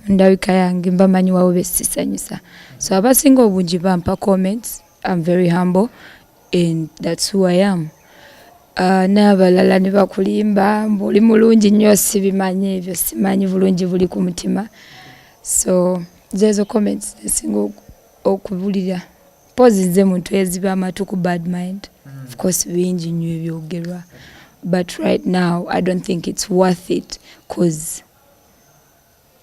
ndabika yange mbamanyi wawe besisanyusa. So abasinga obungi bampa comments. I'm very humble and that's who I am. N'abalala ne bakulimba oli mulungi nnyo sibimanyi ebyo simanyi bulungi buli ku mutima. So zezo comments esinga okubulira pozize muntu eziba amatu ku bad mind. Of course bingi nnyo ebyogerwa, but right now I don't think it's worth it cause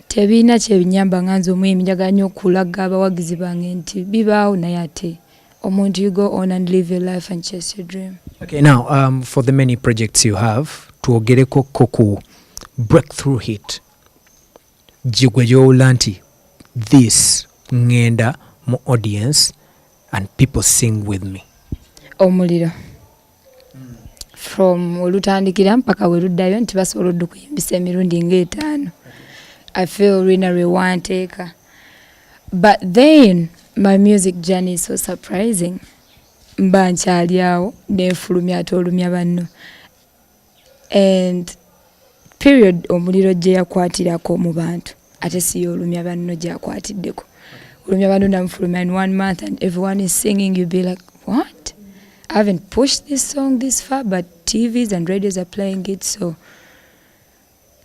tebina kyebinyamba nganzo omuyimbi njagala nnyo okulaga abawagizi bange nti bibaawo naye ate omuntu you go on and live your life and chase your dream. Okay, now for the many projects you have, tuogereko ku breakthrough hit jigwe gyowula nti this ngenda mu audience and people sing with me. Omuliro from olutandikira mpaka weruddayo nti basobodde okuyimbisa emirundi ng'etaano. I feel really one taker. But then my music journey is so surprising. Mba nkyali awo nefulumya ate olumya banno. And period omuliro gye yakwatirako mu bantu ate si olumya banno gye yakwatiddeko. Olumya banno namufulumya in 1 month and everyone is singing, you be like, what? I haven't pushed this song this far, but TVs and radios are playing it, so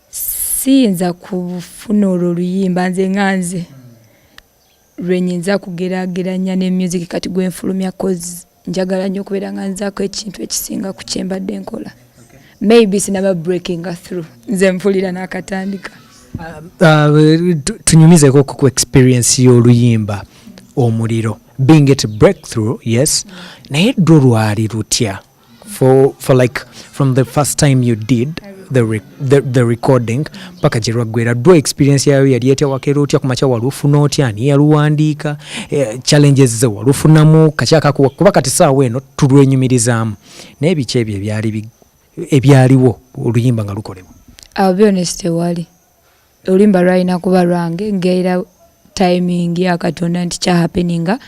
siyinza kufuna olwo oluyimba nze nganze lwenyinza kugeraageranya ne music kati gwenfulumya cause njagala nnyo okubeera nga nzaako ekintu ekisinga ku kyembadde nkola. Maybe sinaba breaking through nze mpulira n'akatandika. Tunyumizeko ku experience y'oluyimba omuliro being it a breakthrough, yes, naye ddo lwali lutya for like from the first time you did the recording paka gye lwaggwera ddo experience yayo yali etya wakeera otya kumakya walufuna otya ani yaluwandiika challenges ze walufunamu kakyakakuwa kuba kati saawa eno tulwenyumirizaamu naye biki ebyo ebyaliwo oluyimba nga lukolebwa. I'll be honest, tewali oluyimba lwalina kuba lwange ngeera timing ya Katonda nti kya happeninga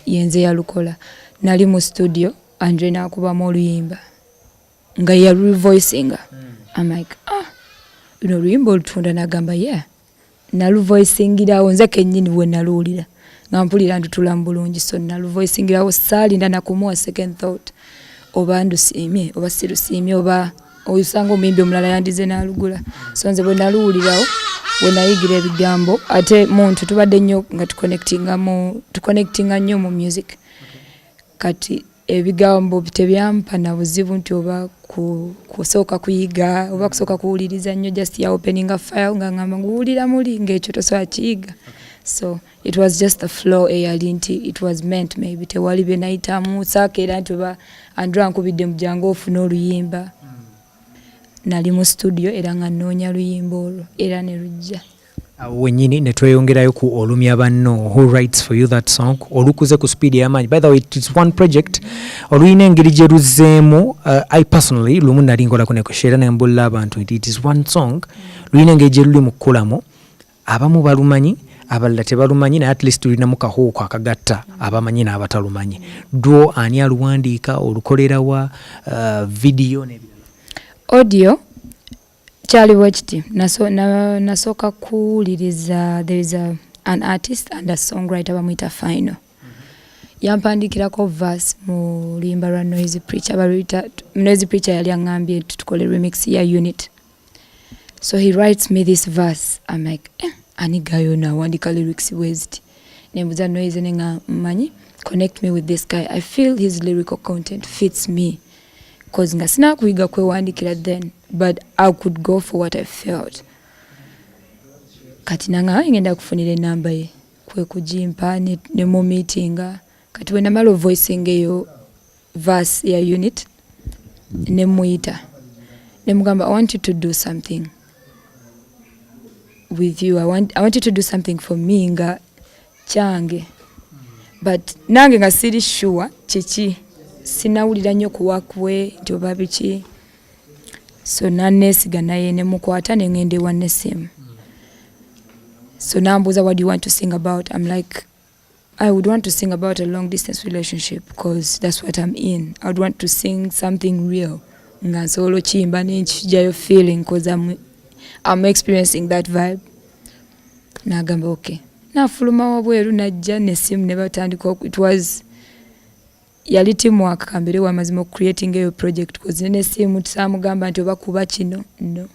yenze yalukola. Nali mu studio Andre nakubamu oluyimba nga ya revoicinga. I'm like, luno oluyimba olutunda nagamba yeah. Naluvoicingirawo nze kennyini bwe naluwulira nga mpulira ntutula mu bulungi, so naluvoicingirawo saalinda nakumuwa second thought oba ndusiimye oba sirusiimye oba oyusanga omuyimbi omulala yandize n'alugula. So nze bwe naluwulirawo bwe nayigira ebigambo ate muntu tubadde nnyo nga tuconnectinga nnyo mu music. Kati ebigambo tebyampa na buzibu nti oba kusooka kuyiga oba kusooka kuwuliriza nnyo just ya opening a file nga ngamba nguwulira muli ng'ekyo tosobola kiyiga. So it was just a flow eyali nti it was meant maybe tewali bye nayitamu saaka era nti oba Andrew ankubidde mu jangu ofuna oluyimba. Nali mu studio era nga nnoonya luyimba olwo era ne lujja. Wenyini ne tweyongerayo ku olumya banno who writes for you that song olukuze ku speed y'amaanyi. By the way, it is one project oluyina engeri gye luzzeemu. I personally lumu nali nkolako ne kushare ne mbulla abantu it is one song luyina engeri gye luli mu kkulamu abamu balumanyi abalala tebalumanyi naye at least tulinamu kahuuko akagatta abamanyi n'abatalumanyi. Dwo ani aluwandiika olukolerawa video ne audio kyaliwo kiti nasooka kuwuliriza there is an artist and a songwriter bamuyita Final. Yampandikirako verse mu luyimba lwa Noisy Preacher. Noisy Preacher yali aŋŋambye tukole remix ya unit. So he writes me this verse. I'm like, ani gayo nawandika lyrics bweziti. Nembuza Noisy nenga mmanyi connect me with this guy. I feel his lyrical content fits me. Cause nga sina kuyiga kwewandikira then, but I could go for what I felt. Kati nanga ngenda kufunira enamba ye kwe kujimpa ne mu meetinga. Kati bwe namala voicing eyo verse ya unit ne muita ne mugamba I want you to do something with you. I want you to do something for me nga kyange. But nange nga siri sure chichi sinawulira nnyo kuwakwe nti oba biki. So nanesiga naye ne mukwata ne ngende wanne sim. So nambuza what do you want to sing about? I'm like, I would want to sing about a long distance relationship because that's what I'm in. I would want to sing something real. Nga solo chimba nenchijayo feeling because I'm experiencing that vibe. n'agamba okay. N'afuluma wabweru n'ajja n'essimu ne batandika it was yali teamwork kambere wa mazima creating a project cause n'essimu tusamugamba nti oba kuba kino no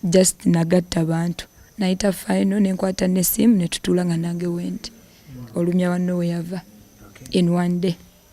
just nagatta abantu nayita final nenkwata n'essimu ne tutula nga nange wendi olumya wanno we yava in one day.